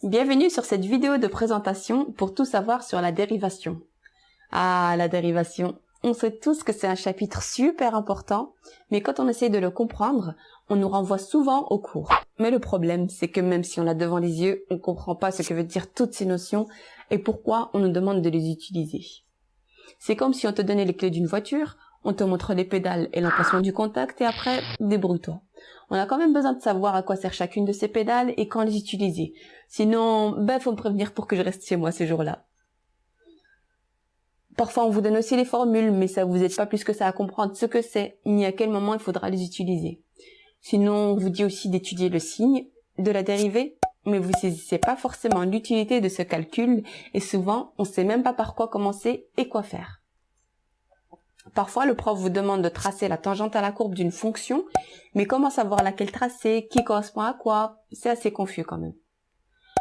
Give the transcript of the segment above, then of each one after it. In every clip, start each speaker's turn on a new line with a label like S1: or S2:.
S1: Bienvenue sur cette vidéo de présentation pour tout savoir sur la dérivation. Ah, la dérivation. On sait tous que c'est un chapitre super important, mais quand on essaie de le comprendre, on nous renvoie souvent au cours. Mais le problème, c'est que même si on l'a devant les yeux, on ne comprend pas ce que veut dire toutes ces notions et pourquoi on nous demande de les utiliser. C'est comme si on te donnait les clés d'une voiture, on te montre les pédales et l'emplacement du contact et après, débrouille-toi. On a quand même besoin de savoir à quoi sert chacune de ces pédales et quand les utiliser. Sinon, faut me prévenir pour que je reste chez moi ce jour-là. Parfois, on vous donne aussi les formules, mais ça vous aide pas plus que ça à comprendre ce que c'est, ni à quel moment il faudra les utiliser. Sinon, on vous dit aussi d'étudier le signe de la dérivée, mais vous saisissez pas forcément l'utilité de ce calcul et souvent, on sait même pas par quoi commencer et quoi faire. Parfois, le prof vous demande de tracer la tangente à la courbe d'une fonction, mais comment savoir laquelle tracer, qui correspond à quoi, c'est assez confus quand même.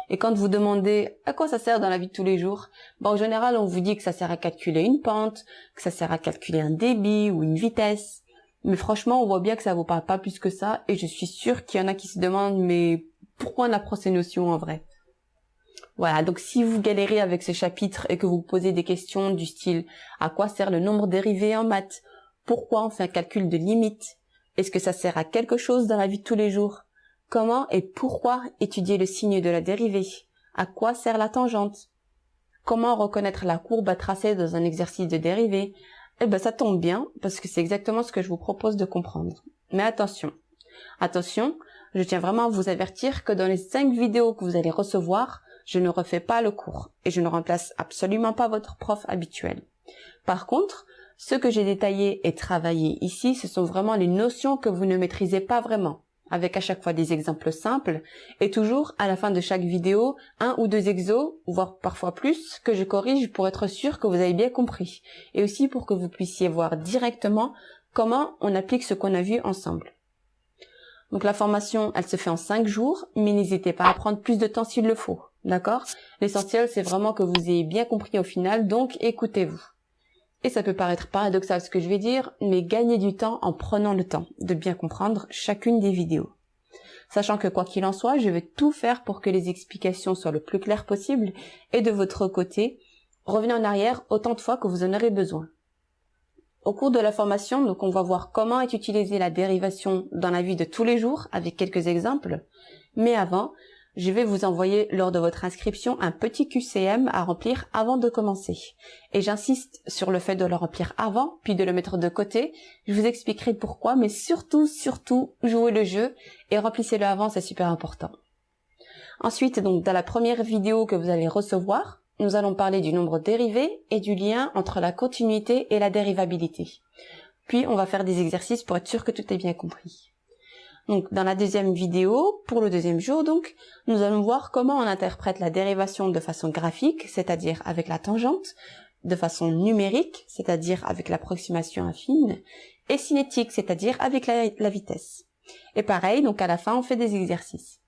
S1: Et quand vous demandez à quoi ça sert dans la vie de tous les jours, en général, on vous dit que ça sert à calculer une pente, que ça sert à calculer un débit ou une vitesse. Mais franchement, on voit bien que ça vaut pas plus que ça, et je suis sûre qu'il y en a qui se demandent, mais pourquoi on apprend ces notions en vrai? Voilà, donc si vous galérez avec ce chapitre et que vous posez des questions du style « À quoi sert le nombre dérivé en maths ? Pourquoi on fait un calcul de limite ? Est-ce que ça sert à quelque chose dans la vie de tous les jours ? Comment et pourquoi étudier le signe de la dérivée ? À quoi sert la tangente ? Comment reconnaître la courbe à tracer dans un exercice de dérivée ? Ça tombe bien parce que c'est exactement ce que je vous propose de comprendre. Mais attention, je tiens vraiment à vous avertir que dans les 5 vidéos que vous allez recevoir, je ne refais pas le cours et je ne remplace absolument pas votre prof habituel. Par contre, ce que j'ai détaillé et travaillé ici, ce sont vraiment les notions que vous ne maîtrisez pas vraiment, avec à chaque fois des exemples simples et toujours à la fin de chaque vidéo, 1 ou 2 exos, voire parfois plus, que je corrige pour être sûr que vous avez bien compris et aussi pour que vous puissiez voir directement comment on applique ce qu'on a vu ensemble. Donc la formation, elle se fait en 5 jours, mais n'hésitez pas à prendre plus de temps s'il le faut, d'accord? L'essentiel, c'est vraiment que vous ayez bien compris au final, donc écoutez-vous. Et ça peut paraître paradoxal ce que je vais dire, mais gagnez du temps en prenant le temps de bien comprendre chacune des vidéos. Sachant que quoi qu'il en soit, je vais tout faire pour que les explications soient le plus claires possible, et de votre côté, revenez en arrière autant de fois que vous en aurez besoin. Au cours de la formation, donc on va voir comment est utilisée la dérivation dans la vie de tous les jours avec quelques exemples. Mais avant, je vais vous envoyer lors de votre inscription un petit QCM à remplir avant de commencer. Et j'insiste sur le fait de le remplir avant, puis de le mettre de côté. Je vous expliquerai pourquoi, mais surtout, jouez le jeu et remplissez-le avant, c'est super important. Ensuite, donc dans la première vidéo que vous allez recevoir, nous allons parler du nombre dérivé et du lien entre la continuité et la dérivabilité. Puis, on va faire des exercices pour être sûr que tout est bien compris. Donc, dans la deuxième vidéo, pour le deuxième jour, donc, nous allons voir comment on interprète la dérivation de façon graphique, c'est-à-dire avec la tangente, de façon numérique, c'est-à-dire avec l'approximation affine, et cinétique, c'est-à-dire avec la vitesse. Et pareil, donc à la fin, on fait des exercices.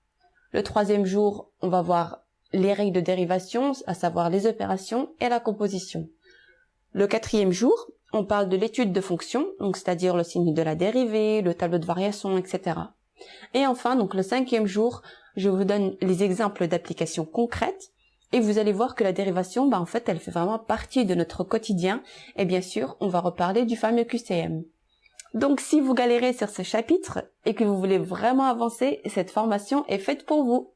S1: Le troisième jour, on va voir les règles de dérivation, à savoir les opérations et la composition. Le quatrième jour, on parle de l'étude de fonctions, donc c'est-à-dire le signe de la dérivée, le tableau de variation, etc. Et enfin, donc le 5e jour, je vous donne les exemples d'applications concrètes et vous allez voir que la dérivation, en fait, elle fait vraiment partie de notre quotidien et bien sûr, on va reparler du fameux QCM. Donc si vous galérez sur ce chapitre et que vous voulez vraiment avancer, cette formation est faite pour vous.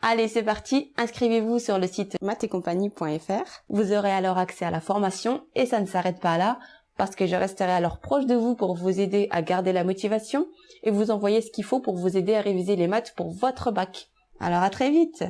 S1: Allez, c'est parti, inscrivez-vous sur le site mathsetcompagnie.fr. Vous aurez alors accès à la formation et ça ne s'arrête pas là parce que je resterai alors proche de vous pour vous aider à garder la motivation et vous envoyer ce qu'il faut pour vous aider à réviser les maths pour votre bac. Alors à très vite!